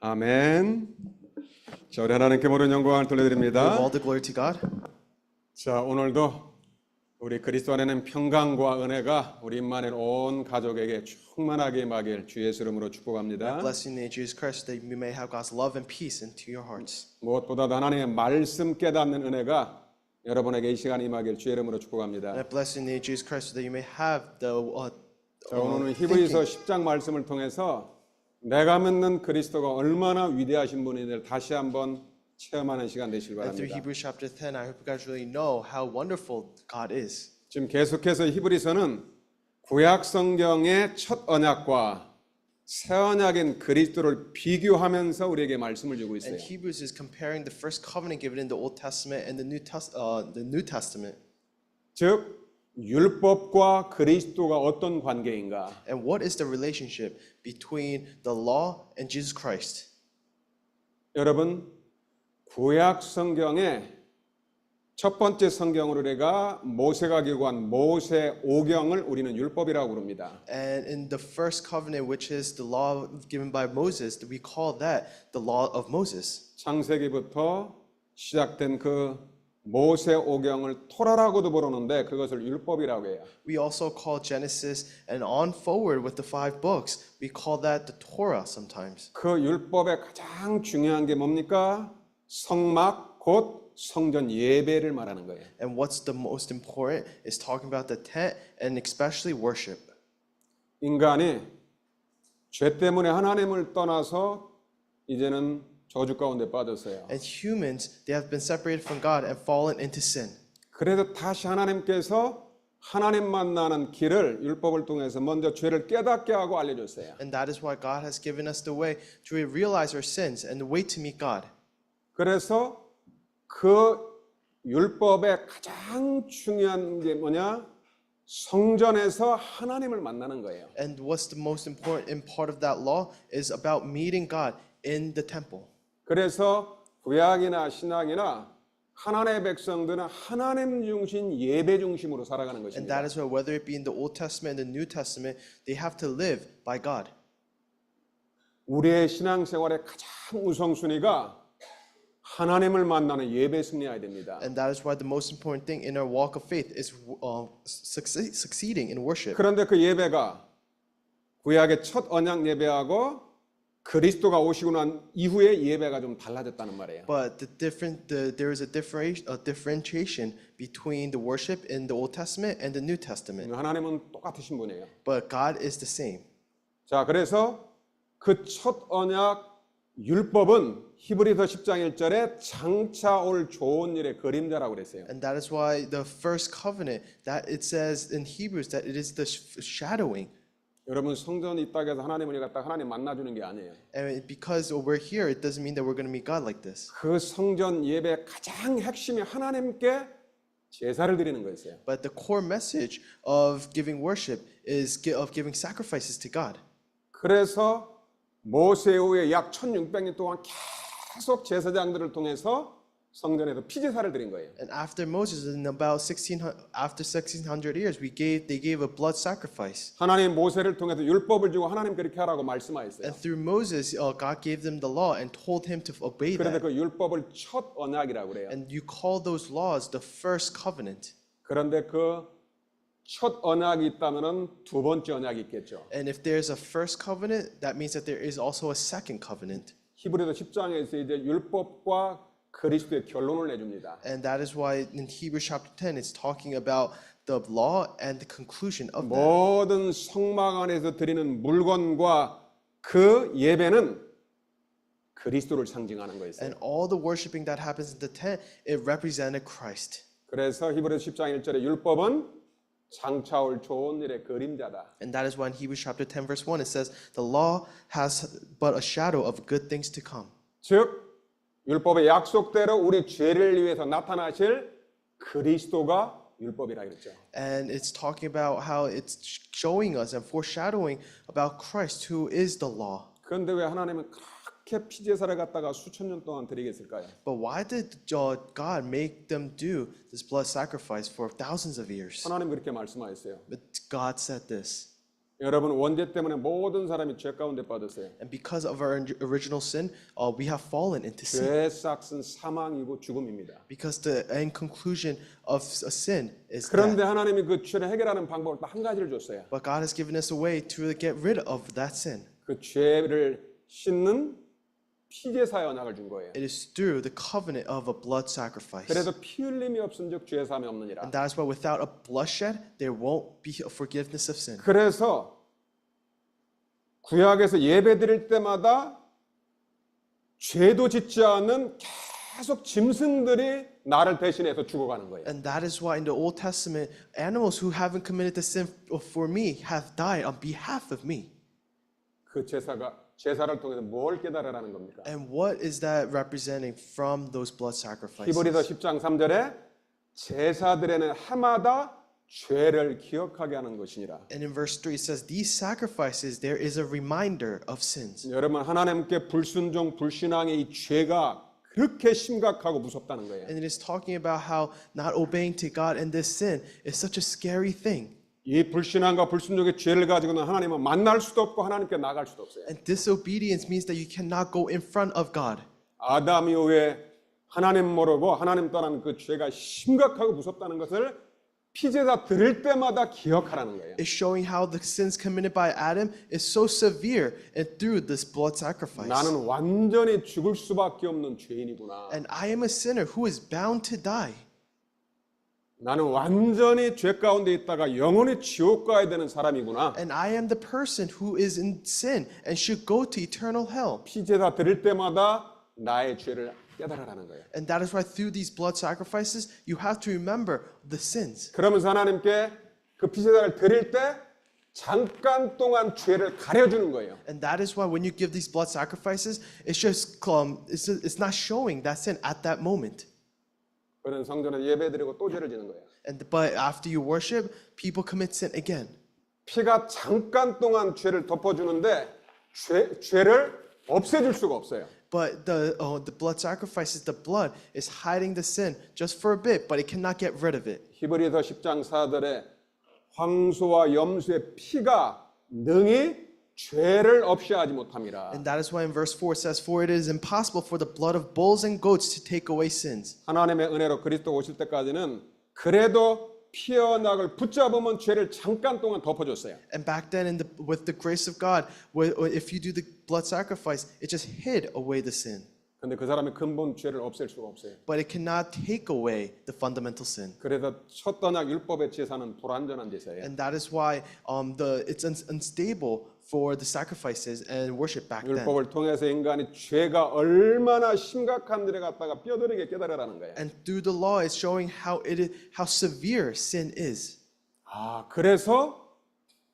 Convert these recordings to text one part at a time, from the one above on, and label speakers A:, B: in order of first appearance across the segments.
A: 아멘. 자, 우리 하나님께 모든 영광을
B: Give
A: 돌려드립니다.
B: all the glory to God.
A: 자, 오늘도 우리 그리스도 안에는 평강과 은혜가 우리 임마누엘 온 가족에게 충만하게 임하길 주 예수 이름으로 축복합니다.
B: Bless you in the name of Jesus Christ that you may have God's love and peace into your hearts.
A: 무엇보다도 하나님의 말씀 깨닫는 은혜가 여러분에게 이 시간 임하길 주 이름으로 축복합니다.
B: And I bless you in the name of Jesus Christ that you may have the
A: 자, 오늘은 히브리서
B: thinking.
A: 10장 말씀을 통해서 내가 믿는 그리스도가 얼마나 위대하신 분인지를 다시 한번 체험하는 시간 되시길
B: And through
A: 바랍니다.
B: Hebrews chapter 10, I hope you guys really know how wonderful God is.
A: 지금 계속해서 히브리서는 구약 성경의 첫 언약과 새 언약인 그리스도를 비교하면서 우리에게 말씀을 주고 있어요.
B: And Hebrews is comparing the first covenant given in the Old Testament and the New Testament.
A: 즉 율법과 그리스도가 어떤 관계인가?
B: And what is the relationship between the law and Jesus Christ?
A: 여러분 구약 성경의 첫 번째 성경으로 우리가 모세가 기고한 모세 오경을 우리는 율법이라고 부릅니다.
B: And in the first covenant, which is the law given by Moses, we call that the law of Moses.
A: 창세기부터 시작된 그 모세 오경을 토라라고도 부르는데 그것을 율법이라고 해요.
B: We also call Genesis and on forward with the 5 books, we call that the Torah sometimes.
A: 그 율법의 가장 중요한 게 뭡니까? 성막 곧 성전 예배를 말하는 거예요.
B: And what's the most important is talking about the tent and especially worship.
A: 인간이 죄 때문에 하나님을 떠나서 이제는 저주 가운데 빠졌어요.
B: And humans, they have been separated from God and fallen into sin.
A: 그래서 다시 하나님께서 하나님 만나는 길을 율법을 통해서 먼저 죄를 깨닫게 하고 알려줬어요.
B: And that is why God has given us the way to realize our sins and the way to meet God.
A: 그래서 그 율법의 가장 중요한 게 뭐냐? 성전에서 하나님을 만나는 거예요.
B: And what's the most important part of that law is about meeting God in the temple.
A: 그래서 구약이나 신약이나 하나님의 백성들은 하나님 중심 예배 중심으로 살아가는
B: And
A: 것입니다.
B: that is why whether it be in the Old Testament and the New Testament, they have to live by God.
A: 우리의 신앙생활의 가장 우선순위가 하나님을 만나는 예배 승리해야 됩니다.
B: And that is why the most important thing in our walk of faith is succeeding in worship.
A: 그런데 그 예배가 구약의 첫 언약 예배하고 그리스도가 오시고 난 이후의 예배가 좀 달라졌다는 말이에요.
B: But there is a differentiation between the worship in the Old Testament and the New Testament.
A: 하나님은 똑같으신 분이에요.
B: But God is the same.
A: 자, 그래서 그 첫 언약 율법은 히브리서 10장 1절에 장차 올 좋은 일의 그림자라고 그랬어요.
B: And that is why the first covenant that it says in Hebrews that it is the shadowing.
A: 여러분 성전이 있다고 해서 하나님을 갖다 하나님 만나주는 게 아니에요.
B: And because we're here, it doesn't mean that we're going to meet God like this.
A: 그 성전 예배의 가장 핵심이 하나님께 제사를 드리는 거였어요.
B: But the core message of giving worship is of giving sacrifices to God.
A: 그래서 모세 후에 약 1600년 동안 계속 제사장들을 통해서 성전에서 피제사를 드린 거예요.
B: And after Moses, in about 1600 years, they gave a blood sacrifice.
A: 하나님 모세를 통해서 율법을 주고 하나님 그렇게 하라고 말씀하셨어요.
B: And through Moses, God gave them the law and told him to obey
A: 그런데
B: that.
A: 그 율법을 첫 언약이라고 그래요.
B: And you call those laws the first covenant.
A: 그런데 그 첫 언약이 있다면은 두 번째 언약이 있겠죠.
B: And if there's a first covenant, that means that there is also a second covenant.
A: 히브리서 10장에서 이제 율법과 그리스도의 결론을 내줍니다.
B: And that is why in Hebrews chapter 10, it's talking about the law and the conclusion of that.
A: 모든 성막 안에서 드리는 물건과 그 예배는 그리스도를 상징하는 거였어요.
B: And all the worshiping that happens in the tent, it represented Christ.
A: 그래서 히브리서 10장 1절에 율법은 장차 올 좋은 일의 그림자다.
B: And that is why in Hebrews chapter 10, verse 1, it says, the law has but a shadow of good things to come.
A: 즉 율법의 약속대로 우리 죄를 위해서 나타나실 그리스도가 율법이라 그랬죠.
B: And it's talking about how it's showing us and foreshadowing about Christ, who is the law.
A: 그런데 왜 하나님은 그렇게 피제사를 갖다가 수천 년 동안 드리겠을까요?
B: But why did God make them do this blood sacrifice for thousands of years?
A: 하나님 그렇게 말씀하셨어요.
B: But God said this.
A: 여러분 원죄 때문에 모든 사람이 죄 가운데 빠졌어요.
B: And because of our original sin, we have fallen into sin.
A: 죄의 싹은 사망이고 죽음입니다.
B: Because the end conclusion of a sin is
A: 그런데
B: death.
A: 하나님이 그 죄를 해결하는 방법을 딱 한 가지를 줬어요.
B: But God has given us a way to really get rid of that sin.
A: 그 죄를 씻는 피제사의 언약을 준 거예요.
B: It is through the covenant of a blood sacrifice.
A: 그래서 피 흘림이 없은즉 죄 사함이 없느니라.
B: And that is why without a bloodshed, there won't be a forgiveness of sin.
A: 그래서 구약에서 예배 드릴 때마다 죄도 짓지 않은 계속 짐승들이 나를 대신해서 죽어가는 거예요.
B: And that is why in the Old Testament, animals who haven't committed the sin for me have died on behalf of me.
A: 그 제사를 통해서 뭘 깨달으라는 겁니까?
B: And what is that representing from those blood sacrifices?
A: 히브리서 10장 3절에 제사드리는 해마다 죄를 기억하게 하는 것이니라.
B: And in verse 3 it says, these sacrifices, there is a reminder of sins.
A: 여러분 하나님께 불순종 불신앙의 이 죄가 그렇게 심각하고 무섭다는 거예요.
B: And it is talking about how not obeying to God and this sin is such a scary thing.
A: 이 불신앙과 불순종의 죄를 가지고는 하나님을 만날 수도 없고 하나님께 나갈 수도 없어요.
B: And disobedience means that you cannot go in front of God.
A: 아담 이후에 하나님 모르고 하나님 떠난 그 죄가 심각하고 무섭다는 것을 피제사 드릴 때마다 기억하라는 거예요.
B: It's showing how the sins committed by Adam is so severe and through this blood sacrifice.
A: 나는 완전히 죽을 수밖에 없는 죄인이구나.
B: And I am a sinner who is bound to die.
A: 나는 완전히 죄 가운데 있다가 영원히 지옥 가야 되는 사람이구나.
B: And I am the person who is in sin and should go to eternal hell.
A: 피제사 드릴 때마다 나의 죄를 깨달으라는 거예요.
B: And that is why through these blood sacrifices, you have to remember the sins.
A: 그러면서 하나님께 그 피제사를 드릴 때 잠깐 동안 죄를 가려주는 거예요.
B: And that is why when you give these blood sacrifices, it's just it's not showing that sin at that moment.
A: 그런 성전에 예배드리고 또 죄를 지는 거예요.
B: But after you worship, people commit sin again.
A: 피가 잠깐 동안 죄를 덮어주는데 죄를 없애줄 수가 없어요.
B: But the blood sacrifices, the blood is hiding the sin just for a bit, but it cannot get rid of it.
A: 히브리서 10장 4절에 황소와 염소의 피가 능히 죄를 없이 하지 못함이라.
B: And that is why in verse 4 it says, for it is impossible for the blood of bulls and goats to take away sins.
A: 하나님의 은혜로 그리스도 오실 때까지는 그래도 피의 언약을 붙잡으면 죄를 잠깐 동안 덮어줬어요.
B: And back then, with the grace of God, if you do the blood sacrifice, it just hid away the sin.
A: 근데 그 사람의 근본 죄를 없앨 수가 없어요.
B: But it cannot take away the fundamental sin.
A: 그래서 첫 언약 율법의 제사는 불완전한 제사예요.
B: And that is why it's unstable for the sacrifices and worship back then.
A: 율법을 통해서 인간이 죄가 얼마나 심각한지를 갖다가 뼈저리게 깨달으라는 거예요.
B: And through the law, it's showing how severe sin is.
A: 아, 그래서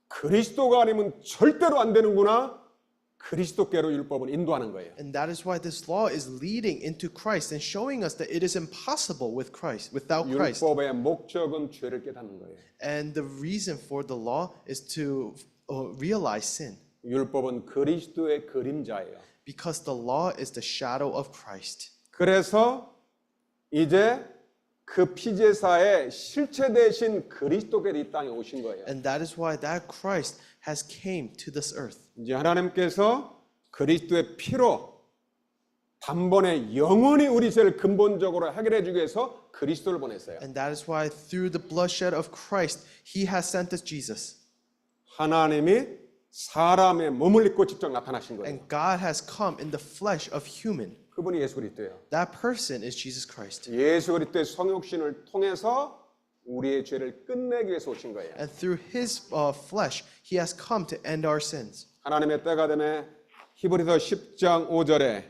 A: 그리스도가 아니면 절대로 안 되는구나. 그리스도께로 율법은 인도하는 거예요.
B: And that is why this law is leading into Christ and showing us that it is impossible with Christ, without Christ.
A: 율법의 목적은 죄를 깨닫는 거예요.
B: And the reason for the law is to realize sin.
A: 율법은 그리스도의 그림자예요.
B: Because the law is the shadow of Christ.
A: 그래서 이제 그 피제사의 실체 대신 그리스도께서 이 땅에 오신 거예요.
B: And that is why that Christ has came to this earth.
A: 이제 하나님께서 그리스도의 피로 단번에 영원히 우리 죄를 근본적으로 해결해 주기 위해서 그리스도를 보냈어요.
B: And that is why through the bloodshed of Christ, He has sent us Jesus.
A: 하나님이 사람의 몸을 입고 직접 나타나신 거예요.
B: And God has come in the flesh of human.
A: 그분이 예수 그리스도예요.
B: That person is Jesus Christ.
A: 예수 그리스도의 성육신을 통해서 우리의 죄를 끝내기 위해서 오신 거예요.
B: And through His flesh, He has come to end our sins.
A: 하나님의 때가 되매 히브리서 10장 5절에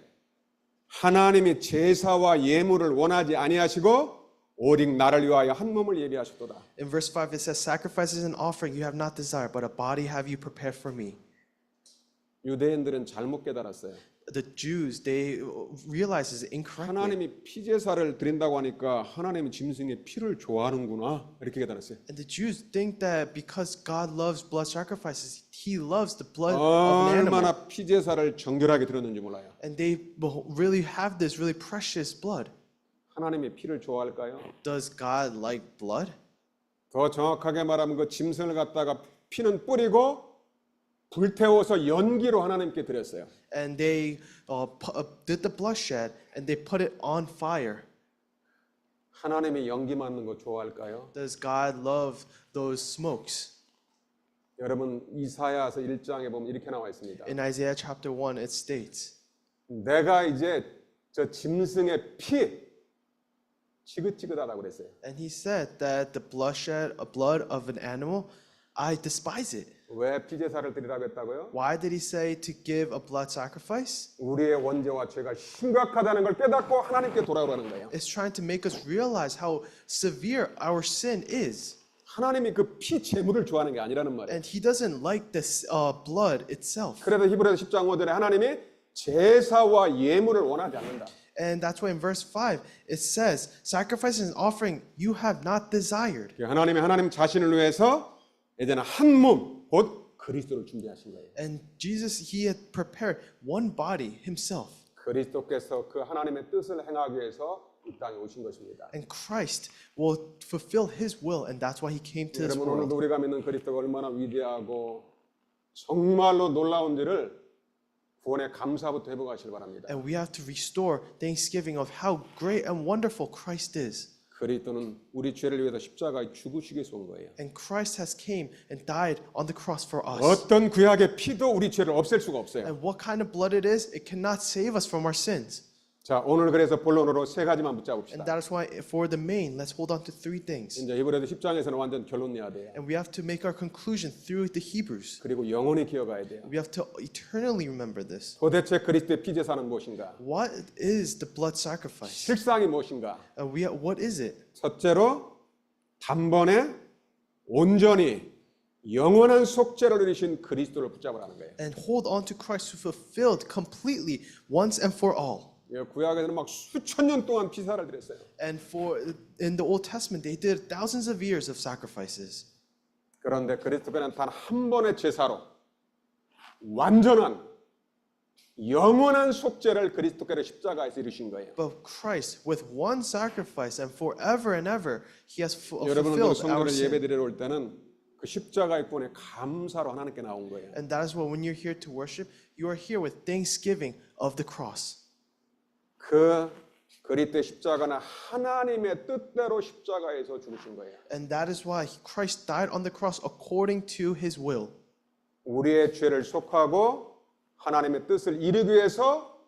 A: 하나님이 제사와 예물을 원하지 아니하시고 오직 나를 위하여 한 몸을 예비하셨도다.
B: In verse 5 it says, sacrifices and offering you have not desired, but a body have you prepared for me.
A: 유대인들은 잘못 깨달았어요.
B: The Jews, they realize this incorrectly.
A: 하나님이 피제사를 드린다고 하니까 하나님이 짐승의 피를 좋아하는구나 이렇게 깨달았어요.
B: And the Jews think that because God loves blood sacrifices, He loves the blood of an animal.
A: 얼마나 피제사를 정결하게 드렸는지 몰라요.
B: And they really have this really precious blood.
A: 하나님의 피를 좋아할까요?
B: Does God like blood?
A: 더 정확하게 말하면 그 짐승을 갖다가 피는 뿌리고 불태워서 연기로 하나님께 드렸어요.
B: And they did the bloodshed and they put it on fire.
A: 하나님이 연기 맞는 거 좋아할까요?
B: Does God love those smokes?
A: 여러분 이사야서 1장에 보면 이렇게 나와 있습니다.
B: In Isaiah chapter 1 it states,
A: 내가 이제 저 짐승의 피 지긋지긋하다고 그랬어요.
B: and he said that the blood of an animal, I despise it.
A: 왜 피제사를 드리라고 했다고요?
B: Why did he say to give a blood sacrifice?
A: 우리의 원죄와 죄가 심각하다는 걸 깨닫고 하나님께 돌아오라는 거예요.
B: It's trying to make us realize how severe our sin is.
A: 하나님이 그 피 제물을 좋아하는 게 아니라는 말이에요.
B: And he doesn't like this blood itself.
A: 그래서 히브리서 10장 5절에 하나님이 제사와 예물을 원하지 않는다.
B: And that's why in verse 5 it says, sacrifice and offering you have not desired.
A: 하나님이 하나님 자신을 위해서 이제는 한 몸, 곧 그리스도를 준비하신 거예요.
B: And Jesus, he had prepared one body himself.
A: 그리스도께서 그 하나님의 뜻을 행하기 위해서 이 땅에 오신 것입니다.
B: And Christ will fulfill his will, and that's why he came to this
A: 여러분
B: world.
A: 오늘도 우리가 믿는 그리스도가 얼마나 위대하고 정말로 놀라운지를 구원의 감사부터 회복하시길 바랍니다.
B: And we have to restore thanksgiving of how great and wonderful Christ is.
A: 그리스도는 우리 죄를 위해서 십자가에 죽으시기 위해서 온 거예요.
B: And Christ has came and died on the cross for us.
A: 어떤 구약의 피도 우리 죄를 없앨 수가 없어요.
B: And what kind of blood it is, it cannot save us from our sins.
A: 자, 오늘 그래서 본론으로 세 가지만
B: And
A: 붙잡읍시다.
B: that is why for the main, let's hold on to three things.
A: 이제 히브리서 10장에서는 완전 결론 내야 돼요.
B: And we have to make our conclusion through the Hebrews.
A: 그리고 영원히 기억해야 돼요.
B: We have to eternally remember this.
A: 도대체 그리스도의 피제사는 무엇인가?
B: What is the blood sacrifice?
A: 실상이 무엇인가?
B: And what is it?
A: 첫째로 단번에 온전히 영원한 속죄를 이루신 그리스도를 붙잡으라는 거예요.
B: And hold on to Christ who fulfilled completely once and for all.
A: 구약에서는 막 수천 년 동안 피사를 드렸어요.
B: And in the Old Testament, they did thousands of years of sacrifices.
A: 그런데 그리스도께는 단 한 번의 제사로 완전한 영원한 속죄를 그리스도께로 십자가에서 이루신 거예요.
B: But Christ, with one sacrifice and forever and ever, He has
A: 여러분은
B: fulfilled our
A: 성도를
B: sin.
A: 예배드리러 올 때는 그 십자가의 구원에 감사로 하나님께 나온 거예요.
B: And that is why when you're here to worship, you are here with thanksgiving of the cross.
A: 그 그리스도의 십자가는 하나님의 뜻대로 십자가에서 죽으신 거예요.
B: And that is why Christ died on the cross according to His will.
A: 우리의 죄를 속하고 하나님의 뜻을 이루기 위해서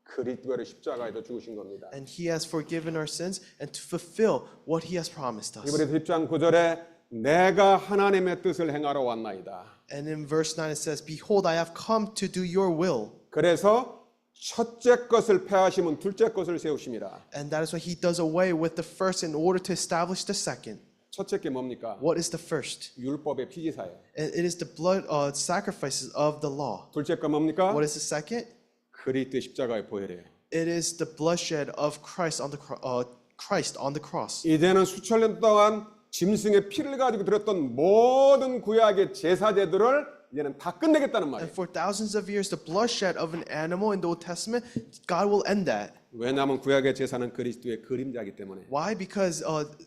A: 그리스도의 십자가에서 죽으신 겁니다.
B: And He has forgiven our sins and to fulfill what He has promised us.
A: 히브리서 10장 9절에 내가 하나님의 뜻을 행하러 왔나이다.
B: And in verse 9 it says, Behold, I have come to do your will.
A: 그래서 첫째 것을 폐하시면 둘째 것을 세우십니다.
B: And that is why He does away with the first in order to establish the second.
A: 첫째 게 뭡니까?
B: What is the first?
A: 율법의 피지사예요.
B: It is the blood sacrifices of the law.
A: 둘째 거 뭡니까?
B: What is the second?
A: 그리스도의 십자가의 보혈이에요.
B: It is the bloodshed of Christ on the cross.
A: 이제는 수천 년 동안 짐승의 피를 가지고 드렸던 모든 구약의 제사제들을 이제는 다 끝내겠다는
B: And
A: 말이에요.
B: for thousands of years, the bloodshed of an animal in the Old Testament, God will end that.
A: 왜냐하면 구약의 제사는 그리스도의 그림자이기 때문에.
B: Why? Because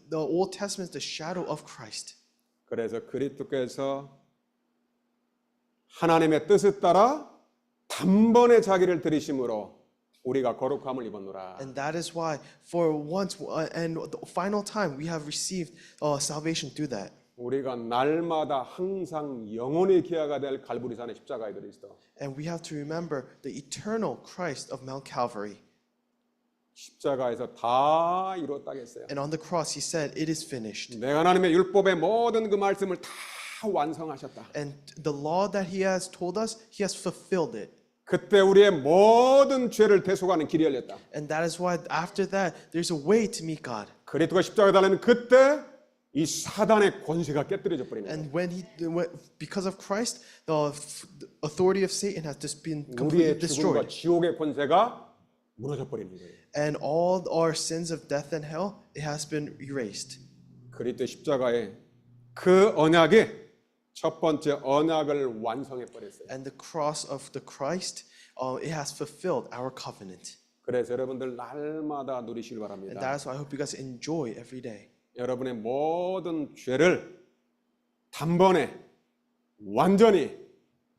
B: the Old Testament is the shadow of Christ.
A: 그래서 그리스도께서 하나님의 뜻을 따라 단번에 자기를 들이심으로 우리가 거룩함을 입었노라.
B: And that is why, for once and the final time, we have received salvation through that.
A: 우리가 날마다 항상 영원히 기하가 될 갈보리산의 십자가의 그리스도.
B: And we have to remember the eternal Christ of Mount Calvary.
A: 십자가에서 다 이뤘다겠어요.
B: And on the cross, He said, "It is finished."
A: 내가 하나님의 율법의 모든 그 말씀을 다 완성하셨다.
B: And the law that He has told us, He has fulfilled it.
A: 그때 우리의 모든 죄를 대속하는 길이 열렸다.
B: And that is why after that, there's a way to meet God.
A: 그리스도가 십자가에 달리는 그때 이 사단의 권세가 깨뜨려져 버립니다.
B: And because of Christ, the authority of Satan has just been completely
A: 우리의 죽음과
B: destroyed.
A: 지옥의 권세가 무너져 버리는 거예요.
B: And all our sins of death and hell, it has been erased.
A: 그리스도의 십자가에 그 언약이 첫 번째 언약을 완성해 버렸어요.
B: And the cross of the Christ, it has fulfilled our covenant.
A: 그래서 여러분들 날마다 누리시길
B: And
A: 바랍니다.
B: that is why I hope you guys enjoy every day.
A: 여러분의 모든 죄를 단번에 완전히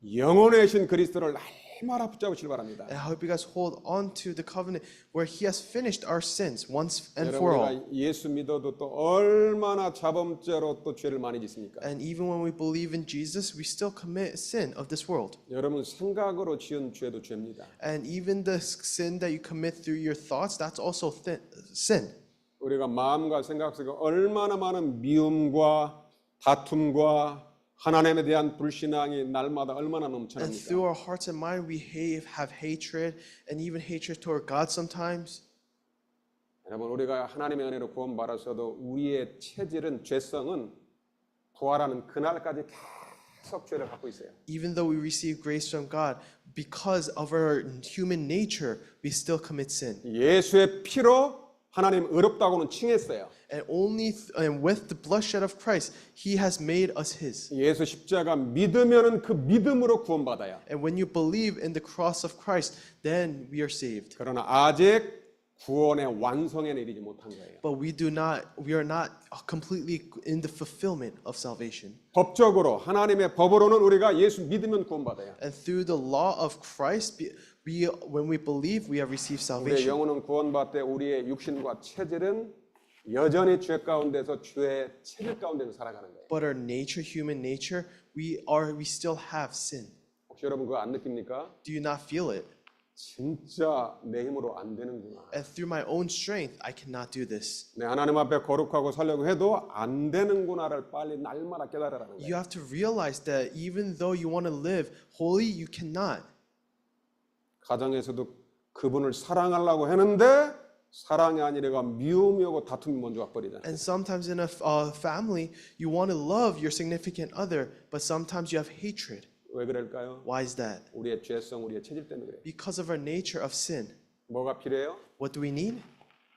A: 영원하신 그리스도를 날마다 붙잡으시길 바랍니다.
B: And I hope you guys hold on to the covenant where He has finished our sins once and
A: 여러분
B: for all.
A: 우리가 예수 믿어도 또 얼마나 자범죄로 또 죄를 많이 짓습니까?
B: And even when we believe in Jesus, we still commit sin of this world.
A: 여러분 생각으로 지은 죄도 죄입니다.
B: And even the sin that you commit through your thoughts, that's also sin.
A: 우리가 마음과 생각 속에 얼마나 많은 미움과 다툼과 하나님에 대한 불신앙이 날마다 얼마나
B: And
A: 넘쳐납니까?
B: through our hearts and mind, we have hatred and even hatred toward God sometimes.
A: 여러분 우리가 하나님의 은혜로 구원받아서도 우리의 체질은 죄성은 부활하는 그날까지 계속 죄를 갖고 있어요.
B: Even though we receive grace from God, because of our human nature, we still commit sin.
A: 예수의 피로 하나님 의롭다고는 칭했어요.
B: And only with the bloodshed of Christ, He has made us His.
A: 예수 십자가 믿으면은 그 믿음으로 구원받아요.
B: And when you believe in the cross of Christ, then we are saved.
A: 그러나 아직 구원의 완성에 이르지 못한 거예요.
B: But we are not completely in the fulfillment of salvation.
A: 법적으로 하나님의 법으로는 우리가 예수 믿으면 구원받아요.
B: And through the law of Christ, when we believe, we have received
A: 우리의
B: salvation.
A: 영혼은 구원받되 우리의 육신과 체질은 여전히 죄 가운데서 죄의 체질 가운데서 살아가는 거예요.
B: But our nature, human nature, we still have sin.
A: 혹시 여러분 그거 안 느낍니까?
B: Do you not feel it?
A: 진짜 내 힘으로 안 되는구나.
B: And through my own strength, I cannot do this.
A: 내 하나님 앞에 거룩하고 살려고 해도 안 되는구나를 빨리 날마다 깨달으라는
B: You
A: 거예요.
B: have to realize that even though you want to live holy, you cannot.
A: 가정에서도 그분을 사랑하려고 하는데 사랑이 아니라 미움이 오고 다툼이 먼저 와버리잖아요.
B: And sometimes in a family, you want to love your significant other, but sometimes you have hatred.
A: 왜 그럴까요?
B: Why is that?
A: 우리의 죄성, 우리의 체질 때문에 그래요.
B: Because of our nature of sin.
A: 뭐가 필요해요?
B: What do we need?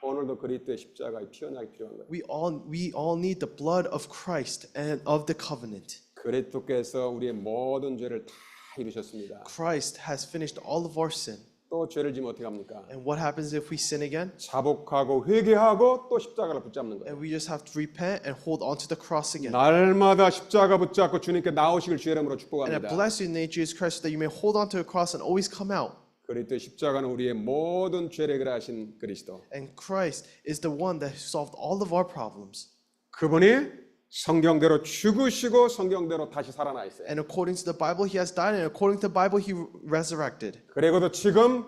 A: 오늘도 그리스도의 십자가의 피언약이 필요한 거예요.
B: We all need the blood of Christ and of the covenant.
A: 그리스도께서 우리의 모든 죄를 다 이루셨습니다.
B: Christ has finished all of our sin.
A: 또 죄를 지면 어떻게 합니까?
B: And what happens if we sin again?
A: 자복하고 회개하고 또 십자가를 붙잡는 거예요.
B: And we just have to repent and hold on to the cross again.
A: 날마다 십자가 붙잡고 주님께 나오시길 주의 이름으로
B: And I
A: 축복합니다.
B: bless you in the name of Jesus Christ that you may hold on to the cross and always come out.
A: 그리스도의 십자가는 우리의 모든 죄를 해결하신 그리스도.
B: And Christ is the one that solved all of our problems.
A: 그분이 성경대로 죽으시고 성경대로 다시 살아나 있어요.
B: And according to the Bible, He has died, and according to the Bible, He resurrected.
A: 그리고도 지금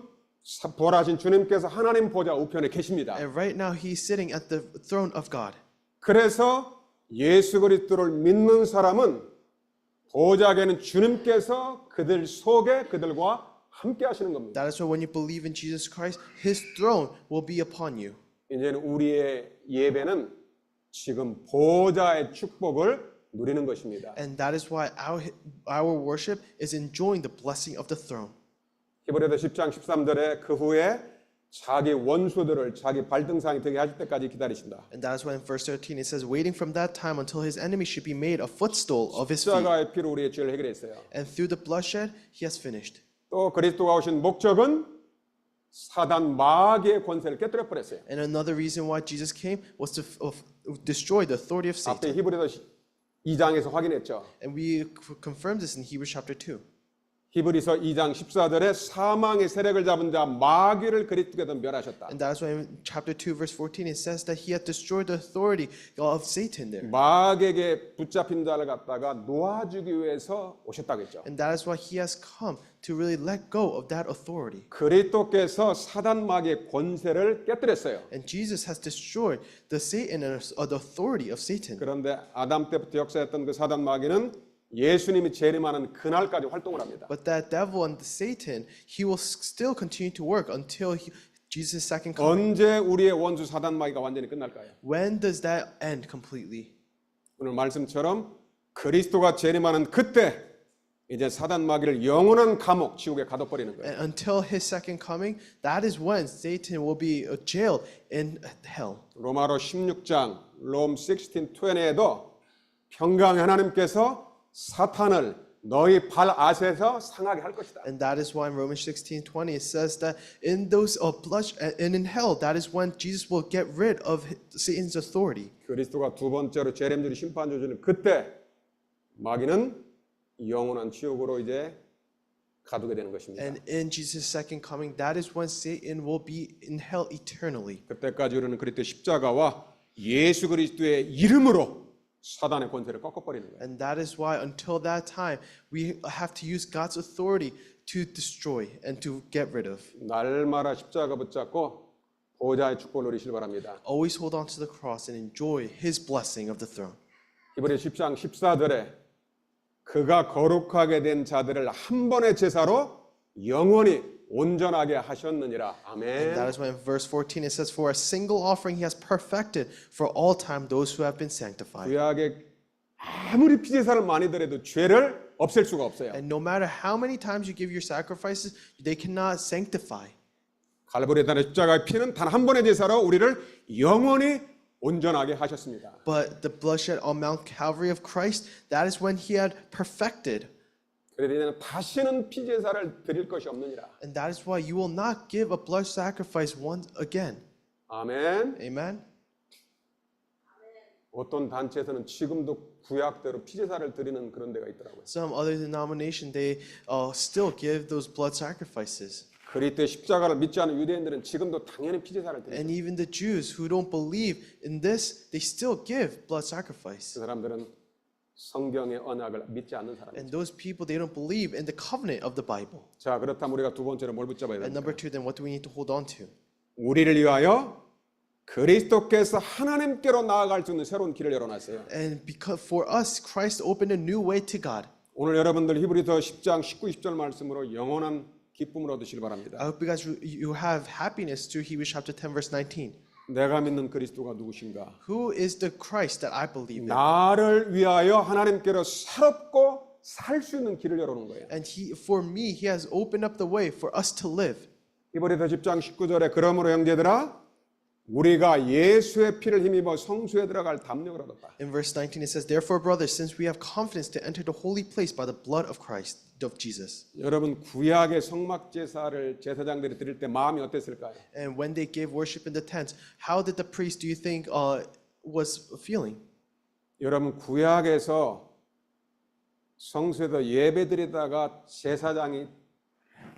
A: 부활하신 주님께서 하나님 보좌 우편에 계십니다.
B: And right now, He's sitting at the throne of God.
A: 그래서 예수 그리스도를 믿는 사람은 보좌에는 주님께서 그들 속에 그들과 함께 하시는 겁니다.
B: That is why when you believe in Jesus Christ, His throne will be upon you.
A: 이제는 우리의 예배는 지금 보좌의 축복을 누리는 것입니다.
B: And that is why our worship is enjoying the blessing of the throne.
A: 히브리서 10장 13절에 그 후에 자기 원수들을 자기 발등상이 되게 하실 때까지 기다리신다.
B: And that is why in verse 13 it says, waiting from that time until His enemy should be made a footstool of His feet.
A: 십자가의 피로 우리의 죄를 해결했어요.
B: And through the bloodshed, He has finished.
A: 또 그리스도가 오신 목적은 사단 마귀의 권세를 깨뜨려 버렸어요.
B: And another reason why Jesus came was to destroy the authority of
A: 앞에
B: Satan.
A: 히브리서 2장에서 확인했죠.
B: And we confirmed this in Hebrews chapter 2.
A: 히브리서 2장 14절에 사망의 세력을 잡은 자 마귀를 그리스도께서 멸하셨다.
B: And that is why in chapter 2 verse 14 it says that He had destroyed the authority of Satan there.
A: 마귀에게 붙잡힌 자를 갖다가 놓아주기 위해서 오셨다고 했죠.
B: And that is why He has come to really let go of that authority.
A: 그리스도께서 사단 마귀의 권세를 깨뜨렸어요.
B: And Jesus has destroyed the Satan and the authority of Satan.
A: 그런데 아담 때부터 역사했던 그 사단 마귀는 예수님이 재림하는 그날까지 활동을 합니다.
B: But that devil and the Satan, he will still continue to work until Jesus' second coming.
A: 언제 우리의 원수 사단 마귀가 완전히 끝날까요?
B: When does that end completely?
A: 오늘 말씀처럼 그리스도가 재림하는 그때 이제 사단 마귀를 영원한 감옥 지옥에 가둬버리는 거예요.
B: And until His second coming, that is when Satan will be jailed in hell.
A: 로마로 16장 롬 16:20에도 평강의 하나님께서 사탄을 너희 발 아래에서 상하게 할 것이다.
B: And that is why in Romans 16:20 it says that in those and in hell, that is when Jesus will get rid of Satan's authority.
A: 그리스도가 두 번째로 재림주리 심판주는 그때 마귀는 영원한 지옥으로 이제 가두게 되는 것입니다.
B: And in Jesus' second coming, that is when Satan will be in hell eternally.
A: 그때까지 우리는 그리스도의 십자가와 예수 그리스도의 이름으로 사단의 권세를 꺾어버리는 거예요.
B: And that is why until that time, we have to use God's authority to destroy and to get rid of.
A: 날마다 십자가 붙잡고 보좌의 축복을 누리시길 바랍니다.
B: Always hold on to the cross and enjoy His blessing of the throne.
A: 히브리 10장 14절에 그가 거룩하게 된 자들을 한 번의 제사로 영원히 온전하게 하셨느니라.
B: And
A: 아멘.
B: that is why in verse 14 it says, For a single offering He has perfected for all time those who have been sanctified.
A: 구약에 아무리 피제사를 많이 드려도 죄를 없앨 수가 없어요.
B: And no matter how many times you give your sacrifices, they cannot sanctify.
A: 갈보리의 단의 십자가의 피는 단 한 번의 제사로 우리를 영원히 온전하게 하셨습니다.
B: But the bloodshed on Mount Calvary of Christ, that is when He had perfected.
A: 그래서 이제는 다시는 피제사를 드릴 것이 없느니라.
B: And that is why you will not give a blood sacrifice once again.
A: 아멘.
B: Amen.
A: 어떤 단체에서는 지금도 구약대로 피제사를 드리는 그런 데가 있더라고요.
B: Some other denomination, they still give those blood sacrifices.
A: 그리스도의 십자가를 믿지 않는 유대인들은 지금도 당연히 피제사를 드립니다.
B: And even the Jews who don't believe in this, they still give blood sacrifice.
A: 그 사람들은 성경의 언약을 믿지 않는 사람이죠.
B: And those people, they don't believe in the covenant of the Bible.
A: 자, 그렇다면 우리가 두 번째로 뭘 붙잡아야
B: And
A: 됩니까?
B: number two, then what do we need to hold on to?
A: 우리를 위하여 그리스도께서 하나님께로 나아갈 수 있는 새로운 길을 열어놨어요.
B: And because for us, Christ opened a new way to God.
A: 오늘 여러분들 히브리서 10장 19, 20절 말씀으로 영원한 기쁨을 얻으시길 바랍니다.
B: I hope you guys you have happiness through Hebrews chapter 10 verse 19.
A: 내가 믿는 그리스도가 누구신가?
B: Who is the Christ that I believe in?
A: 나를 위하여 하나님께로 새롭고 살 수 있는 길을 열어놓은 거예요.
B: And for me, He has opened up the way for us to live.
A: 히브리서 10장 19절에 그러므로 형제들아 우리가 예수의 피를 힘입어 성소에 들어갈 담력을 얻었다.
B: In verse 19 it says, Therefore, brothers, since we have confidence to enter the holy place by the blood of Christ, of Jesus.
A: 여러분 구약의 성막 제사를 제사장들이 드릴 때 마음이 어땠을까요?
B: And when they gave worship in the tent, how did the priest, do you think, was feeling?
A: 여러분 구약에서 성소에서 예배드리다가 제사장이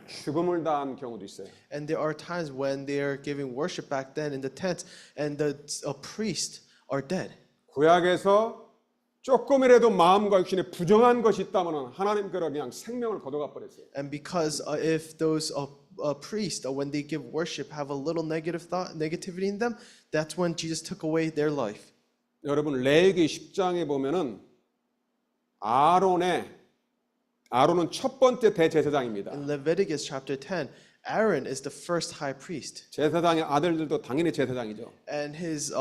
A: 죽음을 당한 경우도 있어요.
B: And there are times when they are giving worship back then in the tent, and the priest are dead.
A: 구약에서 조금이라도 마음과 육신에 부정한 것이 있다면 하나님께로 그냥 생명을 거둬가 버렸어요.
B: And because if those priests, when they give worship, have a little negativity in them, that's when Jesus took away their life.
A: 여러분 레위기 10장에 보면은 아론은 첫 번째 대제사장입니다.
B: In Leviticus chapter 10, Aaron is the first high priest,
A: 제사장의 아들들도 당연히 제사장이죠.
B: and his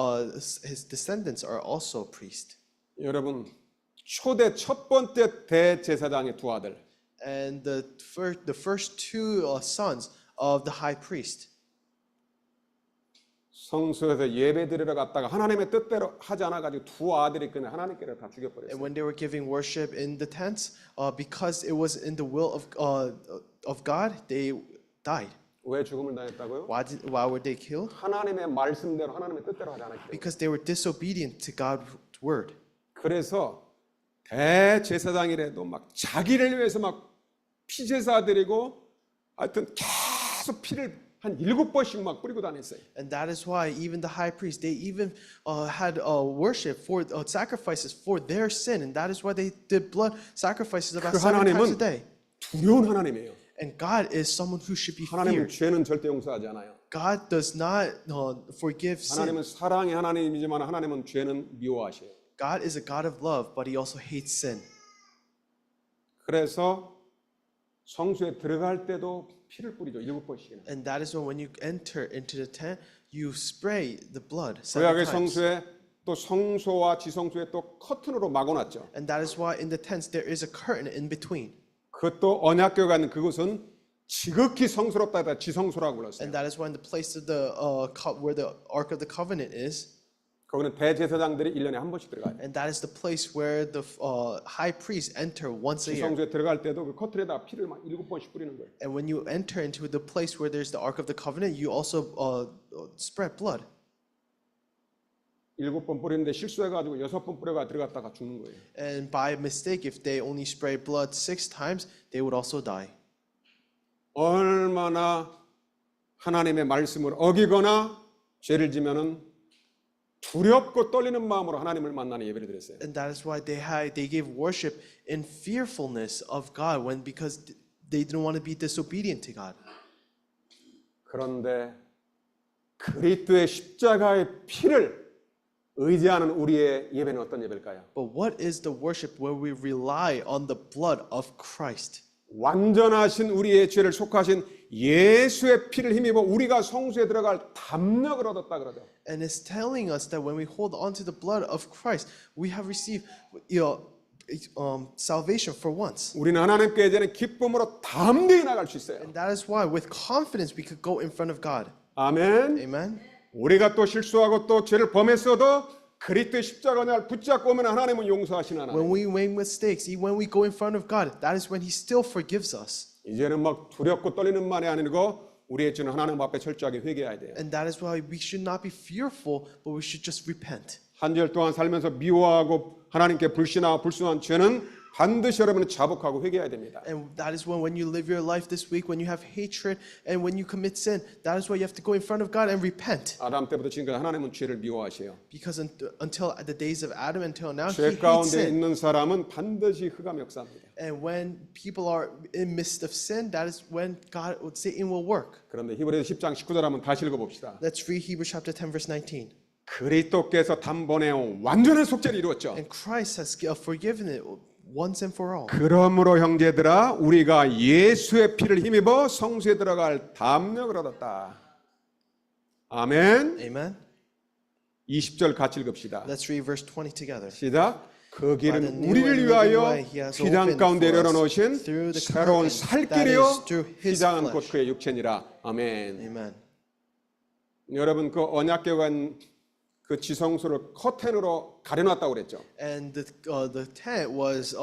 B: descendants are also priests.
A: 여러분 초대 첫 번째 대제사장의 두 아들
B: And the first two sons of the high priest,
A: 성소에서 예배드리러 갔다가 하나님의 뜻대로 하지 않아 가지고 두 아들이 그냥 하나님께로 다
B: and
A: 죽여버렸어요.
B: when they were giving worship in the tents, because it was in the will of God, they died.
A: 왜 죽음을 당했다고요?
B: Why were they killed?
A: 하나님의 말씀대로 하나님의 뜻대로 하지 않았기 때문에.
B: Because they were disobedient to God's word.
A: 그래서 대제사장이라도 막 자기를 위해서 막 피제사 드리고 하여튼 계속 피를 한 7번씩 막 뿌리고 다녔어요.
B: And that is why even the high priest, they even had worship for sacrifices for their sin, and that is why they did blood sacrifices about
A: 그
B: 7 times a
A: 하나님은
B: day.
A: 두려운 하나님이에요.
B: And God is someone who should be
A: 하나님은
B: feared.
A: 죄는 절대 용서하지 않아요.
B: God does not forgive sin.
A: 하나님은 사랑의 하나님이지만 하나님은 죄는 미워하셔요.
B: God is a God of love, but He also hates sin.
A: 그래서 성소에 들어갈 때도 피를 뿌리죠. 7번씩이나.
B: And that is when you enter into the tent, you spray the blood 7
A: 구약의
B: times.
A: 성소에 또 성소와 지성소에 또 커튼으로 막아놨죠.
B: And that is why in the tents there is a curtain in between.
A: 그것도 언약궤가 있는 그곳은 지극히 성스럽다 해서 지성소라고 불렀어요.
B: And that is why in the place of the where the Ark of the Covenant is,
A: 거기는 대제사장들이 1년에 한 번씩 들어가요.
B: and that is the place where the high priests enter once a year.
A: 지성소에 들어갈 때도 그 커튼에다 피를 막 7번씩 뿌리는 거예요.
B: And when you enter into the place where there's the Ark of the Covenant, you also spread blood.
A: 7번 뿌리는데 실수해가지고 6번 뿌려가 들어갔다가 죽는 거예요.
B: And by mistake, if they only spray blood 6 times, they would also die.
A: 얼마나 하나님의 말씀을 어기거나 죄를 지면은 두렵고 떨리는 마음으로 하나님을 만나는 예배를 드렸어요.
B: And that is why they gave worship in fearfulness of God because they didn't want to be disobedient to God.
A: 그런데 그리스도의 십자가의 피를 의지하는 우리의 예배는 어떤 예배일까요?
B: But what is the worship where we rely on the blood of Christ?
A: 완전하신 우리의 죄를 속하신 예수의 피를 힘입어 우리가 성소에 들어갈 담력을 얻었다 그러죠.
B: And it's telling us that when we hold on to the blood of Christ, we have received salvation for once.
A: 우리는 하나님께 이제는 기쁨으로 담대히 나갈 수 있어요.
B: And that is why with confidence we could go in front of God.
A: 아멘.
B: Amen.
A: 우리가 또 실수하고 또 죄를 범했어도 그리스도의 십자가 날 붙잡고 오면 하나님은 용서하시는 하나님.
B: When we make mistakes, even when we go in front of God, that is when He still forgives us.
A: 이제는 막 두렵고 떨리는 말이 아니고 우리의 죄는 하나님 앞에 철저하게 회개해야 돼요.
B: And that is why we should not be fearful, but we should just repent.
A: 한 주일 동안 살면서 미워하고 하나님께 불신하고 불순한 죄는 반드시 여러분은 자복하고 회개해야 됩니다.
B: And that is when you live your life this week, when you have hatred and when you commit sin, that is why you have to go in front of God and repent.
A: 아담 때부터 지금까지 하나님은 죄를 미워하세요.
B: Because until the days of Adam until now, He
A: 죄
B: hates
A: 가운데
B: sin.
A: 있는 사람은 반드시 흑암 역사합니다.
B: And when people are in midst of sin, that is when Satan will work.
A: 그런데 히브리서 10장 19절 한번 다시 읽어봅시다.
B: Let's read Hebrews chapter 10 verse 19.
A: 그리스도께서 단번에 완전한 속죄를 이루었죠.
B: And Christ has forgiven it once and for all.
A: 그러므로 형제들아 우리가 예수의 피를 힘입어 성소에 들어갈 담력을 얻었다. 아멘.
B: Amen.
A: 20절 같이 읽읍시다.
B: Let's read verse 20 together.
A: 시작. 그
B: By the
A: 길은
B: new
A: 우리를
B: and
A: 위하여
B: living way He has
A: 휘장
B: opened
A: 가운데
B: for us
C: 열어놓으신
B: through the
A: 새로운
B: curtain
A: 살
B: that
A: 길이요
B: is through His
A: 휘장은 곧
B: flesh.
A: 그의 육체니라. 아멘.
B: Amen.
A: 여러분 그 언약궤관 그 지성소를 커튼으로 가려놨다고 그랬죠.
B: And the tent was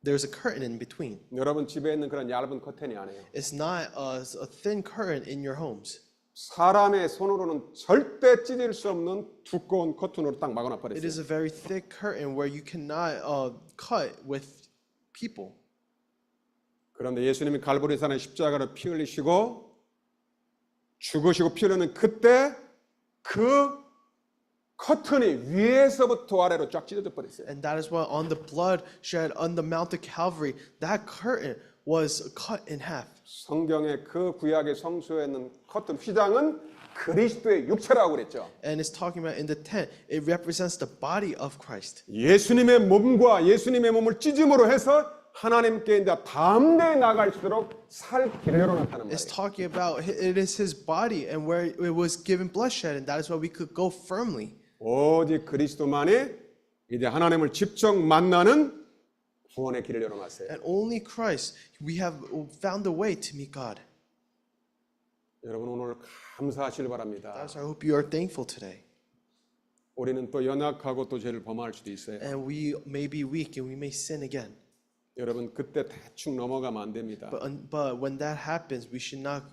B: there's a curtain in between.
A: 여러분 집에 있는 그런 얇은 커튼이 아니에요.
B: It's not a thin curtain in your homes.
A: 사람의 손으로는 절대 찢을 수 없는 두꺼운 커튼으로 딱 막아놔
B: It is
A: 버렸어요.
B: a very thick curtain where you cannot cut with people.
A: 그런데 예수님이 갈보리산에 십자가로 피 흘리시고 죽으시고 피 흘리는 그때 그 커튼이 위에서부터 아래로 쫙 찢어져 버렸어요.
B: And that is why on the blood shed on the Mount of Calvary, that curtain was cut in half.
A: 성경의 그 구약의 성소에 있는 커튼 휘장은 그리스도의 육체라고 그랬죠.
B: And it's talking about in the tent, it represents the body of Christ.
A: 예수님의 몸과 예수님의 몸을 찢음으로 해서 하나님께 이제 담대히 나갈수록 살 길로 나타나는
B: It's
A: 말이에요.
B: talking about it is His body and where it was given bloodshed, and that is why we could go firmly.
A: 오직 그리스도만이 이제 하나님을 직접 만나는 구원의 길을 열어놨어요.
B: And only Christ, we have found a way to meet God.
A: 여러분 오늘 감사하시길 바랍니다.
B: That's why I hope you are thankful today.
A: 우리는 또 연약하고 또 죄를 범할 수도 있어요.
B: And we may be weak and we may sin again.
A: 여러분 그때 대충 넘어가면 안 됩니다.
B: But when that happens, we should not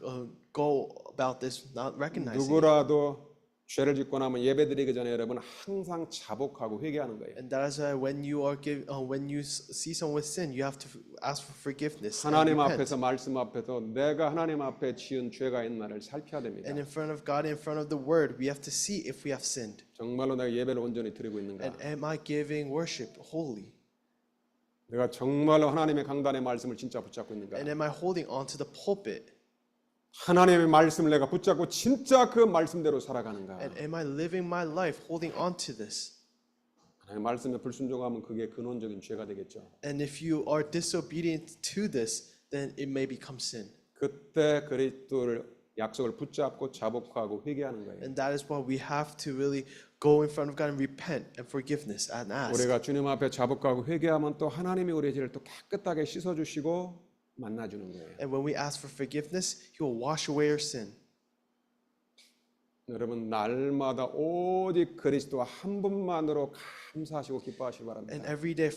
B: go about this not recognizing it.
A: 누구라도 죄를 짓고 나면 예배드리기 전에 여러분 항상 자복하고 회개하는 거예요.
B: And that is why when you see someone with sin, you have to ask for forgiveness. And
A: 하나님
B: repent.
A: 앞에서 말씀 앞에서 내가 하나님 앞에 지은 죄가 있나를 살펴야 됩니다.
B: And in front of God, in front of the Word, we have to see if we have sinned.
A: 정말로 내가 예배를 온전히 드리고 있는가?
B: And am I giving worship wholly?
A: 내가 정말로 하나님의 강단의 말씀을 진짜 붙잡고 있는가?
B: And am I holding on to the pulpit?
A: 하나님의 말씀을 내가 붙잡고 진짜 그 말씀대로 살아가는가?
B: And am I living my life holding on to this?
A: 하나님의 말씀에 불순종하면 그게 근원적인 죄가 되겠죠.
B: And if you are disobedient to this, then it may become sin.
A: 그때 그리스도를 약속을 붙잡고 자복하고 회개하는 거예요.
B: And that is why we have to really go in front of God and repent and forgiveness and ask.
A: 우리가 주님 앞에 자복하고 회개하면 또 하나님이 우리의 죄를 또 깨끗하게 씻어주시고 만나주는 거예요.
B: And when we ask for forgiveness, He will wash away our sin.
A: 여러분 날마다 오직 그리스도 한 분만으로 감사하시고 기뻐하시기
B: And
A: 바랍니다.
B: every day,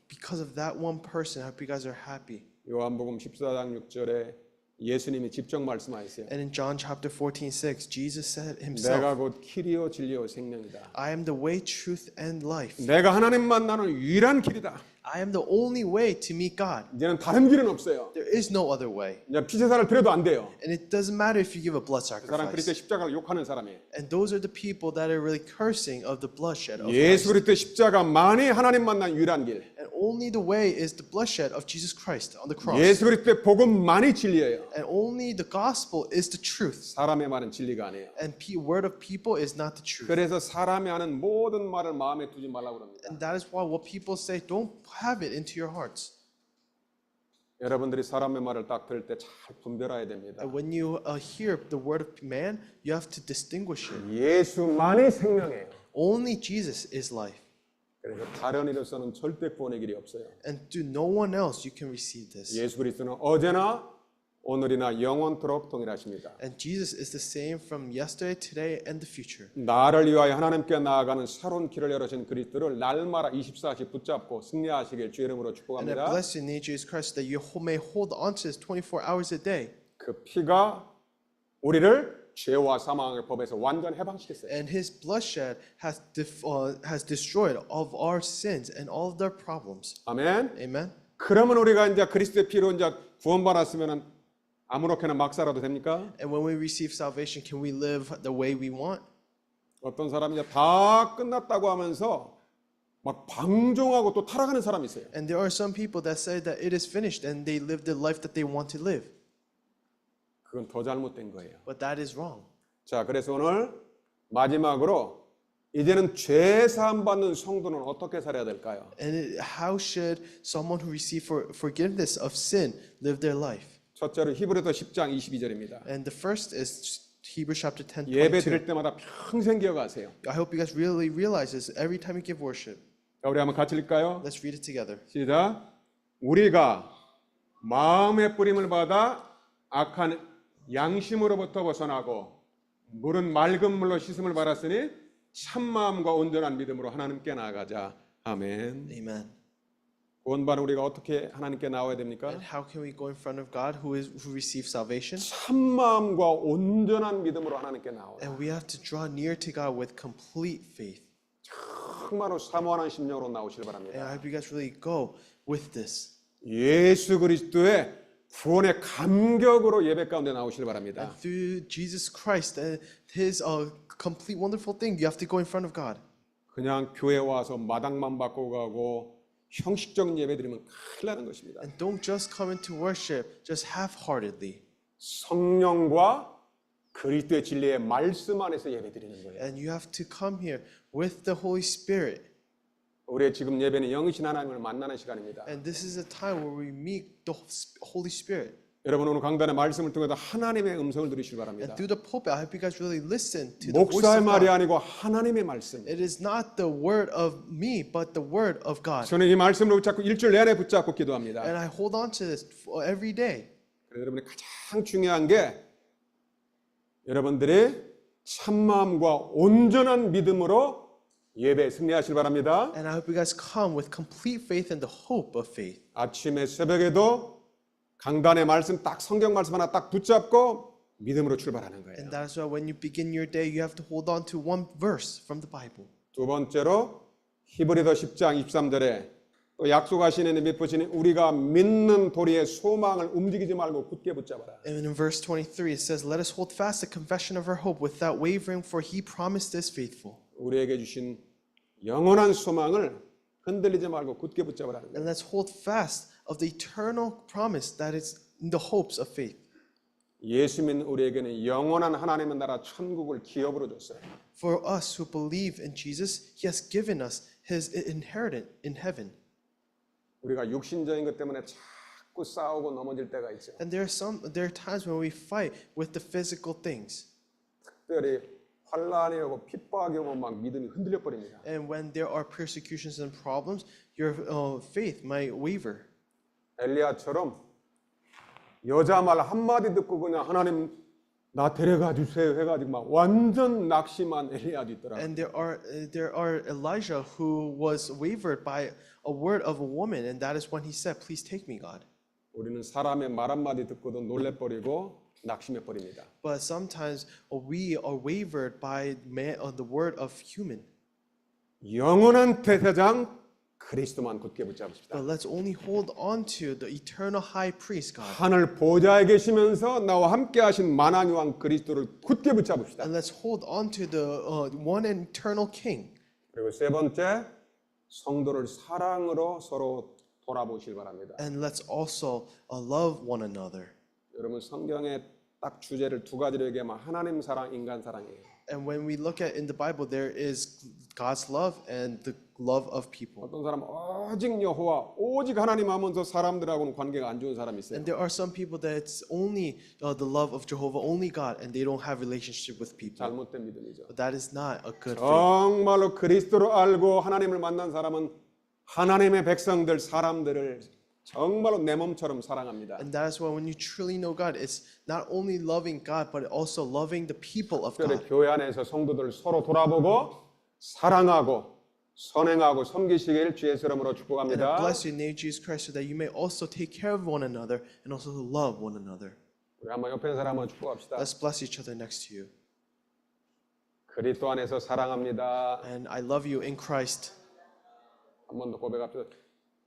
B: because of that one person, I hope you guys are happy.
A: 요한복음 14장 6절에 예수님이 직접 말씀하셨어요.
B: And in John chapter 14:6, Jesus said
A: 내가
B: Himself,
A: 곧 길이요 진리요 생명이다.
B: I am the way, truth, and life.
A: 내가 하나님 만나는 유일한 길이다.
B: I am the only way to meet God.
A: 이제는 다른 길은 없어요.
B: There is no other way.
A: 이제 피제사를 드려도 안 돼요.
B: And it doesn't matter if you give a blood
A: 그 사람
B: sacrifice.
A: 그리스도의 십자가를 욕하는 사람이에요.
B: And those are the people that are really cursing of the bloodshed of
A: 예수
B: Christ.
A: 그리스도의 십자가만이 하나님 만난 유일한 길.
B: And only the way is the bloodshed of Jesus Christ on the cross.
A: 예수 그리스도의 복음만이 진리예요.
B: And only the gospel is the truth.
A: 사람의 말은 진리가 아니에요.
B: And word of people is not the truth.
A: 그래서 사람이 하는 모든 말을 마음에 두지 말라고 합니다.
B: And that is why what people say, don't have it into your hearts.
A: 여러분들이 사람의 말을 딱 들을 때 잘 분별해야 됩니다.
B: And when you hear the word of man, you have to distinguish it.
A: 예수만이 생명이에요.
B: Only Jesus is life.
A: 그래서 다른 이로서는 절대 구원의 길이 없어요.
B: And to no one else you can receive this.
A: 예수 그리스도는 어제나 오늘이나 영원토록 동일하십니다.
B: And Jesus is the same from yesterday, today, and the future.
A: 나를 위하여 하나님께 나아가는 새로운 길을 열어신 그리스도를 날마다 24시 붙잡고 승리하시길 주의 이름으로
B: And I
A: 축복합니다.
B: bless your name, Jesus Christ, that you may hold on to this 24 hours a day.
A: 그 피가 우리를 죄와 사망의 법에서 완전 해방시켰어요.
B: And his bloodshed has destroyed all of our sins and all of their problems.
A: 아멘.
B: Amen.
A: 그러면 우리가 이제 그리스도의 피로 이제 구원받았으면은 아무렇게나 막 살아도 됩니까?
B: And when we receive salvation, can we live the way we want?
A: 어떤 사람이 이제 다 끝났다고 하면서 막 방종하고 또 타락하는 사람이 있어요.
B: And there are some people that say that it is finished and they live the life that they want to live.
A: 그건 더 잘못된 거예요.
B: But that is wrong.
A: 자, 그래서 오늘 마지막으로 이제는 죄 사함 받는 성도는 어떻게 살아야 될까요?
B: And how should someone who receive forgiveness of sin live their life?
A: 첫째로 히브리서 10장 22절입니다.
B: And the first is Hebrews chapter 10,
A: 예배
B: 22.
A: 드릴 때마다 평생 기억하세요.
B: I hope you guys really realize this every time you give worship.
A: 자, 우리 한번 같이 읽을까요?
B: Let's read it together.
A: 시작. 우리가 마음의 뿌림을 받아 악한 양심으로부터 벗어나고 물은 맑은 물로 씻음을 받았으니 참 마음과 온전한 믿음으로 하나님께 나아가자. 아멘.
B: Amen.
A: 구원받은 우리가 어떻게 하나님께 나와야 됩니까?
B: And how can we go in front of God who receives salvation?
A: 참 마음과 온전한 믿음으로 하나님께 나와.
B: And we have to draw near to God with complete faith.
A: 정말로 사모하는 심령으로 나오시길
B: And
A: 바랍니다.
B: I hope you guys really go with this.
A: 예수 그리스도의 구원의 감격으로 예배 가운데 나오시길 바랍니다.
B: And through Jesus Christ and his complete wonderful thing, you have to go in front of God.
A: 그냥 교회 와서 마당만 받고 가고 형식적인 예배 드리면 큰일 나는 것입니다.
B: And don't just come into worship just half-heartedly.
A: 성령과 그리스도의 진리의 말씀 안에서 예배 드리는 거예요.
B: And you have to come here with the Holy Spirit.
A: 우리의 지금 예배는 영이신 하나님을 만나는 시간입니다.
B: And this is a time where we meet the Holy Spirit.
A: 여러분 오늘 강단의 말씀을 통해서 하나님의 음성을 들으시기 바랍니다.
B: And through the pulpit, I hope you guys really listen to the voice
A: 목사의
B: of
A: 말이
B: God.
A: 아니고 하나님의 말씀.
B: It is not the word of me, but the word of God.
A: 저는 이 말씀을 붙잡고 일주일 내내 붙잡고 기도합니다.
B: And I hold on to this every day.
A: 그래서 여러분이 가장 중요한 게 여러분들이 참마음과 온전한 믿음으로 예배에 승리하시길 바랍니다.
B: And I hope you guys come with complete faith and the hope of faith.
A: 아침에 새벽에도 강단의 말씀 딱 성경 말씀 하나 딱 붙잡고 믿음으로 출발하는 거예요.
B: And that is why when you begin your day, you have to hold on to one verse from the Bible.
A: 두 번째로 히브리서 10장 23절에 또 약속하시는 믿으시니 우리가 믿는 도리의 소망을 움직이지 말고 굳게 붙잡아라.
B: And in verse 23, it says, "Let us hold fast the confession of our hope without wavering, for he promised us faithful."
A: 우리에게 주신 영원한 소망을 흔들리지 말고 굳게 붙잡으라는 거예요.
B: And let's hold fast of the eternal promise that is in the hopes of faith.
A: 예수 믿는 우리에게는 영원한 하나님의 나라 천국을 기업으로 줬어요.
B: For us who believe in Jesus, he has given us his inheritance in heaven.
A: 우리가 육신적인 것 때문에 자꾸 싸우고 넘어질 때가 있죠.
B: And there are times when we fight with the physical things.
A: 특별히 환란이 오고 핍박이 오면 막 믿음이 흔들려 버립니다.
B: And when there are persecutions and problems, your faith might waver.
A: 엘리야처럼 여자 말 한마디 듣고 그냥 하나님 나 데려가 주세요 해가지고 막 완전 낙심한 엘리야도 있더라고요.
B: And there are Elijah who was wavered by a word of a woman, and that is when he said, "Please take me, God."
A: 우리는 사람의 말 한마디 듣고도 놀래버리고 낙심해 버립니다.
B: But sometimes we are wavered by the word of human.
A: 영원한 대제사장 그리스도만 굳게 붙잡읍시다.
B: But let's only hold on to the eternal high priest, God.
A: 하늘 보좌에 계시면서 나와 함께 하신 만왕의 왕 그리스도를 굳게 붙잡읍시다.
B: And let's hold on to the one and eternal king.
A: 그리고 세 번째, 성도를 사랑으로 서로 돌아보시길 바랍니다.
B: And let's also love one another.
A: 여러분 성경에 딱 주제를 두 가지로 얘기하면 하나님 사랑, 인간 사랑이에요.
B: And when we look at in the Bible, there is God's love and the love of people.
A: 어떤 사람은 오직 여호와, 오직 하나님 하면서 사람들하고는 관계가 안 좋은 사람이 있어요.
B: And there are some people that it's only the love of Jehovah, only God, and they don't have relationship with people.
A: 잘못된 믿음이죠.
B: But that is not a good thing.
A: 정말로 그리스도를 알고 하나님을 만난 사람은 하나님의 백성들, 사람들을 정말로 내 몸처럼 사랑합니다.
B: And that is why when you truly know God, it's not only loving God, but also loving the people of
A: 특별히
B: God.
A: 교회 안에서 성도들 서로 돌아보고 사랑하고 선행하고 섬기시길 주의 이름으로
B: And I
A: 축복합니다.
B: bless you in the name of Jesus Christ so that you may also take care of one another and also love one another.
A: 우리 한번 옆에 있는 사람 한번 축복합시다.
B: Let's bless each other next to you.
A: 그리스도 안에서 사랑합니다.
B: And I love you in Christ.
A: 한 번 더 고백합시다.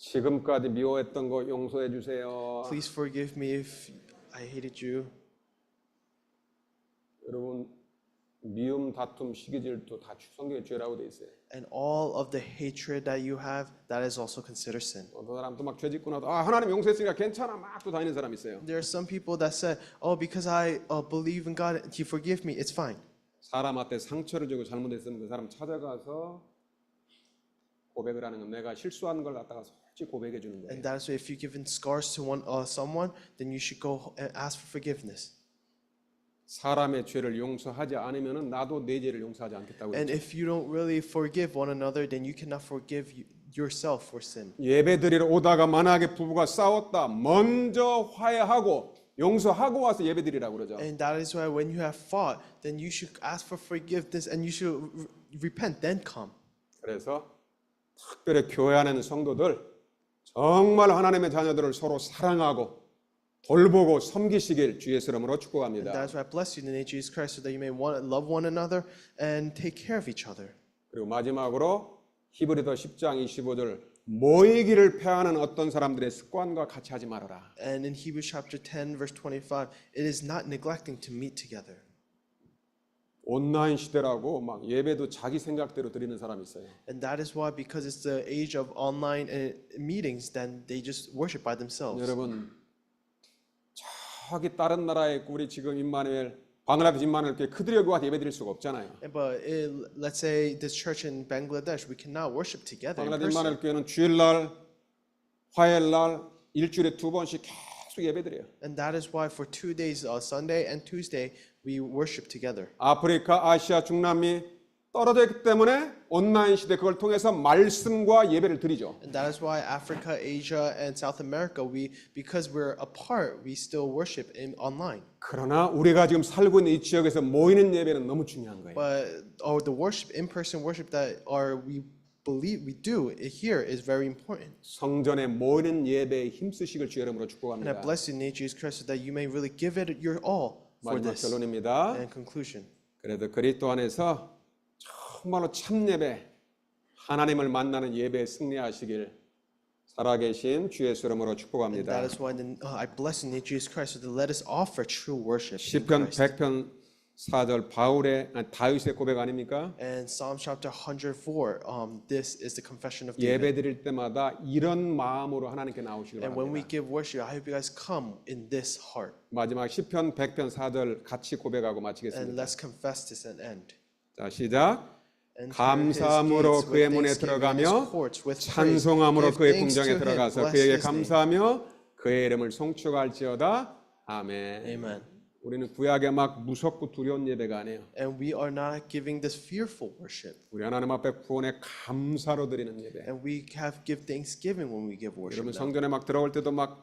A: 지금까지 미워했던 거 용서해 주세요.
B: Please forgive me if I hated you.
A: 여러분 미움, 다툼, 시기, 질투 다 성경에 죄라고 돼 있어요.
B: And all of the hatred that you have, that is also considered sin.
A: 어떤 사람도 막 죄 짓고 나도 하나님 용서했으니까 괜찮아 막 또 다니는 사람 있어요.
B: There are some people that said, "Oh, because I believe in God, He forgive me. It's fine."
A: 사람한테 상처를 주고 잘못했으면 그 사람 찾아가서 고백을 하는 건 내가 실수한 걸 갖다가 솔직히 고백해 주는 거예요.
B: And that is why if you've given scars to someone, then you should go and ask for forgiveness.
A: 사람의 죄를 용서하지 않으면은 나도 내 죄를 용서하지 않겠다고.
B: And if you don't really forgive one another, then you cannot forgive yourself for sin.
A: 예배드리러 오다가 만약에 부부가 싸웠다, 먼저 화해하고 용서하고 와서 예배드리라고 그러죠.
B: And that is why when you have fought, then you should ask for forgiveness and you should repent, then come.
A: 그래서 특별히 교회 안에 있는 성도들 정말 하나님의 자녀들을 서로 사랑하고 돌보고 섬기시길 주의 이름으로
B: And
A: 축복합니다.
B: that is why I bless you in the name of Jesus Christ so that you may love one another and take care of each other.
A: 그리고 마지막으로 히브리서 10장 25절 모이기를 패하는 어떤 사람들의 습관과 같이 하지 말아라.
B: And in Hebrews chapter 10 verse 25, it is not neglecting to meet together.
A: 온라인 시대라고 막 예배도 자기 생각대로 드리는 사람이 있어요.
B: And that is why because it's the age of online meetings, then they just worship by themselves.
A: 여러분 저기 다른 나라에 있고 우리 지금 임마누엘 방글라데시 임마누엘 교회 그들에게 와서 예배드릴 수가 없잖아요.
B: But let's say this church in Bangladesh, we cannot worship together in
A: 방글라데시
B: person.
A: 임마누엘 교회는 주일날, 화요일날 일주일에 2번씩 계속 예배드려요.
B: And that is why for 2 days, Sunday and Tuesday, we worship together.
A: 아프리카, 아시아, 중남미 떨어져 있기 때문에 온라인 시대 그걸 통해서 말씀과 예배를 드리죠.
B: And that is why Africa, Asia, and South America, because we're apart, we still worship online.
A: 그러나 우리가 지금 살고 있는 이 지역에서 모이는 예배는 너무 중요한 거예요.
B: But the worship, in-person worship that we believe we do here is very important.
A: 성전에 모이는 예배에 힘쓰시길 주의 이름으로
B: And I
A: 축복합니다.
B: bless you in the name of Jesus Christ so that you may really give it your all for
A: 마지막
B: this.
A: 결론입니다.
B: And conclusion.
A: 그래도 그리스도 안에서 정말로 참 예배, 하나님을 만나는 예배에 승리하시길 살아계신 주의 이름으로
B: And
A: 축복합니다.
B: that is why I bless in the name of Jesus Christ so that let us offer true worship in
A: 시편
B: Christ.
A: 100편 4절 다윗의 고백 아닙니까?
B: And Psalm chapter 104, this is the confession of David.
A: 예배 드릴 때마다 이런 마음으로 하나님께 나오시길
B: And when we
A: 바랍니다.
B: give worship, I hope you guys come in this heart.
A: 마지막 시편 100편 4절 같이 고백하고
B: And
A: 마치겠습니다.
B: let's confess this and end.
A: 자, 시작.
B: Enter his
A: 감사함으로
B: gates
A: 그의
B: with
A: 문에
B: thanksgiving,
A: 들어가며
B: his courts with praise.
A: 찬송함으로
B: Give
A: 그의
B: thanks
A: 궁정에
B: to him,
A: 들어가서
B: bless
A: 그에게
B: his name.
A: 감사하며 그의 이름을 송축할지어다. 아멘.
B: Amen.
A: 우리는 구약에 막 무섭고 두려운 예배가 아니에요.
B: And we are not giving this fearful worship.
A: 우리 하나님 앞에 구원에 감사로 드리는 예배.
B: And we give thanksgiving when we give worship.
A: 여러분
B: now.
A: 성전에 막 들어올 때도 막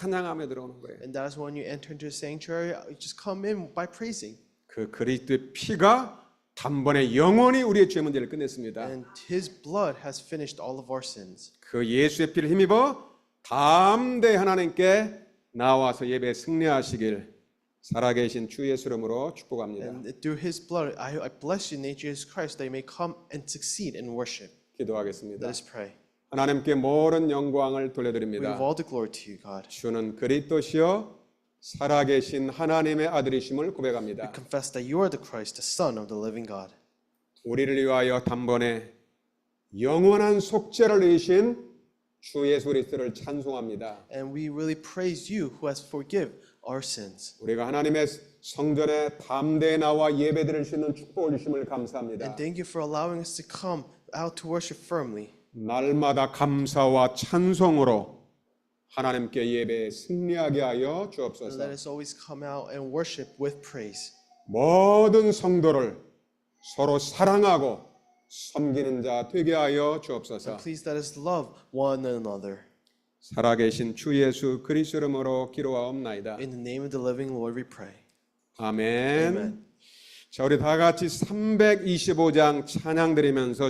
A: 찬양하며 들어오는 거예요.
B: And that is when you enter into the sanctuary, you just come in by praising.
A: 그 그리스도의 피가 단번에 영원히 우리의 죄 문제를 끝냈습니다.
B: And his blood has finished all of our sins.
A: 그 예수의 피를 힘입어 담대히 하나님께 나와서 예배에 승리하시길 살아계신 주 예수 이름으로 축복합니다.
B: And through his blood, I bless you in the name of Jesus Christ that you may come and succeed in worship.
A: 기도하겠습니다.
B: Let us pray.
A: 하나님께 모든 영광을
B: We
A: 돌려드립니다.
B: give all the glory to you, God.
A: 주는 그리스도시요 살아계신 하나님의 아들이심을
B: We
A: 고백합니다.
B: confess that you are the Christ, the Son of the living God.
A: 우리를 위하여 단번에 영원한 속죄를 이신 주 예수 그리스도를 찬송합니다.
B: And we really praise you who has forgiven our sins.
A: 우리가 하나님의 성전에 담대히 나와 예배드릴 수 있는 축복을 주심을
B: And
A: 감사합니다.
B: thank you for allowing us to come out to worship firmly.
A: 날마다 감사와 찬송으로 하나님께 예배에 승리하게 하여
B: And
A: 주옵소서.
B: let us always come out and worship with praise.
A: 모든 성도를 서로 사랑하고 섬기는 자 되게 하여 주옵소서.
B: And please let us love one another.
A: 살아계신 주 예수 그리스도 이름으로 기도하옵나이다.
B: In the name of the living Lord we pray.
A: 아멘.
B: Amen.
A: 자, 우리 다 같이 325장 찬양 드리면서